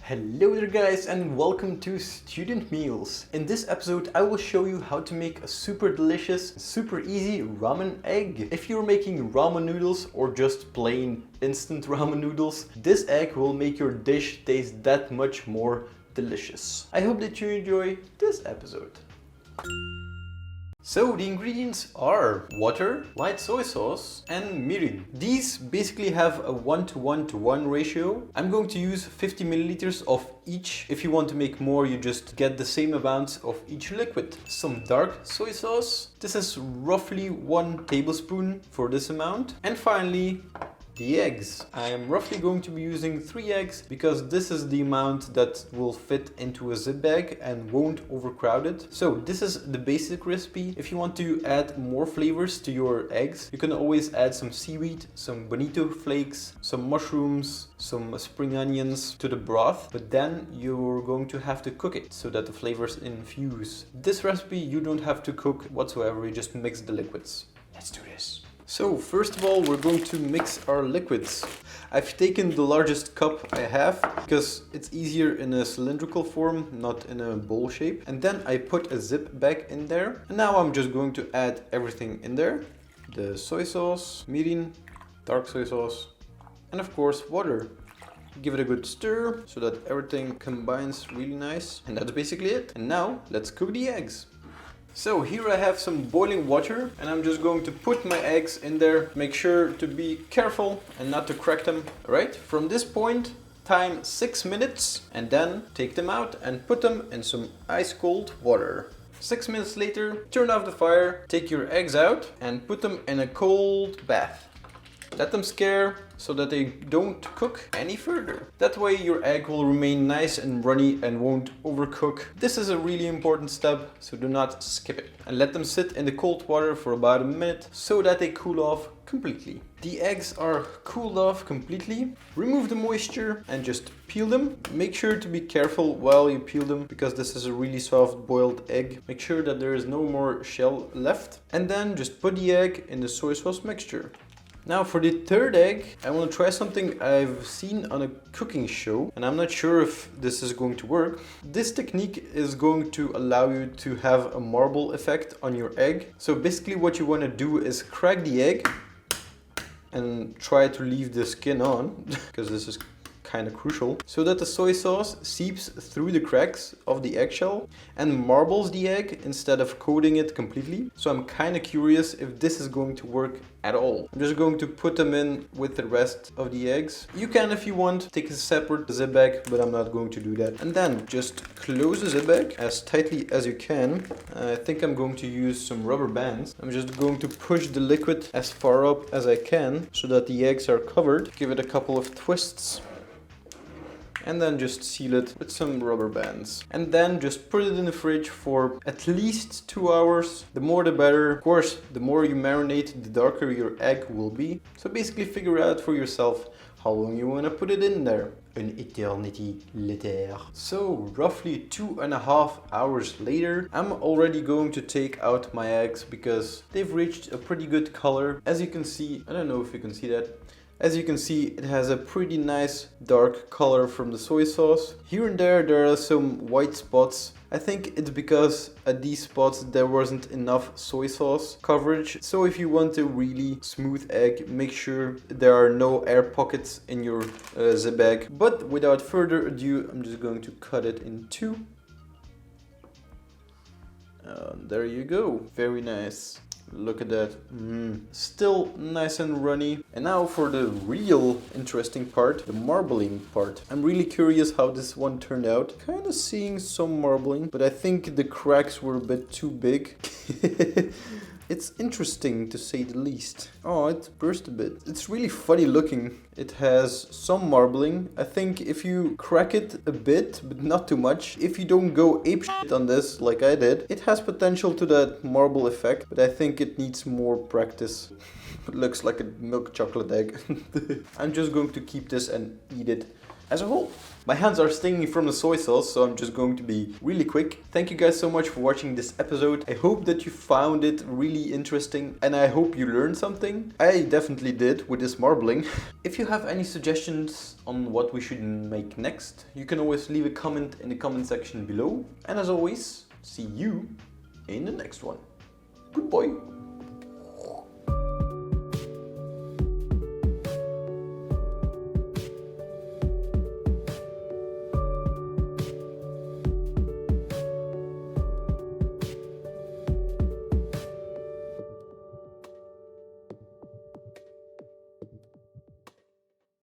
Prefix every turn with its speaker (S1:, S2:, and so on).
S1: Hello there guys and welcome to Student Meals. In this episode I will show you how to make a super delicious, super easy ramen egg. If you're making ramen noodles or just plain instant ramen noodles, this egg will make your dish taste that much more delicious. I hope that you enjoy this episode. So the ingredients are water, light soy sauce and mirin. These basically have a 1:1:1 ratio. I'm going to use 50 milliliters of each. If you want to make more, you just get the same amount of each liquid. Some dark soy sauce. This is roughly 1 tablespoon for this amount. And finally, the eggs. I am roughly going to be using 3 eggs because this is the amount that will fit into a zip bag and won't overcrowd it. So this is the basic recipe. If you want to add more flavors to your eggs, you can always add some seaweed, some bonito flakes, some mushrooms, some spring onions to the broth, but then you're going to have to cook it so that the flavors infuse. This recipe you don't have to cook whatsoever, you just mix the liquids. Let's do this. So first of all, we're going to mix our liquids. I've taken the largest cup I have because it's easier in a cylindrical form, not in a bowl shape. And then I put a zip bag in there. And now I'm just going to add everything in there. The soy sauce, mirin, dark soy sauce, and of course water. Give it a good stir so that everything combines really nice. And that's basically it. And now let's cook the eggs. So here I have some boiling water and I'm just going to put my eggs in there. Make sure to be careful and not to crack them. Alright, from this point, time 6 minutes and then take them out and put them in some ice cold water. 6 minutes later, turn off the fire, take your eggs out and put them in a cold bath. Let them scare so that they don't cook any further. That way your egg will remain nice and runny and won't overcook. This is a really important step, so do not skip it. And let them sit in the cold water for about a minute so that they cool off completely. The eggs are cooled off completely. Remove the moisture and just peel them. Make sure to be careful while you peel them because this is a really soft boiled egg. Make sure that there is no more shell left. And then just put the egg in the soy sauce mixture. Now for the third egg, I want to try something I've seen on a cooking show and I'm not sure if this is going to work. This technique is going to allow you to have a marble effect on your egg. So basically what you want to do is crack the egg and try to leave the skin on because this is kind of crucial, so that the soy sauce seeps through the cracks of the eggshell and marbles the egg instead of coating it completely. So I'm kind of curious if this is going to work at all. I'm just going to put them in with the rest of the eggs. You can, if you want, take a separate zip bag, but I'm not going to do that. And then just close the zip bag as tightly as you can. I think I'm going to use some rubber bands. I'm just going to push the liquid as far up as I can so that the eggs are covered. Give it a couple of twists. And then just seal it with some rubber bands. And then just put it in the fridge for at least 2 hours. The more the better. Of course, the more you marinate, the darker your egg will be. So basically figure out for yourself how long you want to put it in there. An eternity later. So roughly 2.5 hours later, I'm already going to take out my eggs because they've reached a pretty good color. As you can see, I don't know if you can see that. As you can see, it has a pretty nice dark color from the soy sauce. Here and there are some white spots. I think it's because at these spots there wasn't enough soy sauce coverage. So if you want a really smooth egg, make sure there are no air pockets in your zip bag. But without further ado, I'm just going to cut it in 2. There you go. Very nice. Look at that. Still nice and runny. And now for the real interesting part, the marbling part. I'm really curious how this one turned out. Kind of seeing some marbling, but I think the cracks were a bit too big. It's interesting to say the least. Oh, it burst a bit. It's really funny looking. It has some marbling. I think if you crack it a bit, but not too much, if you don't go apeshit on this like I did, it has potential to that marble effect, but I think it needs more practice. It looks like a milk chocolate egg. I'm just going to keep this and eat it as a whole. My hands are stinging from the soy sauce, so I'm just going to be really quick. Thank you guys so much for watching this episode. I hope that you found it really interesting and I hope you learned something. I definitely did with this marbling. If you have any suggestions on what we should make next, you can always leave a comment in the comment section below. And as always, see you in the next one. Goodbye.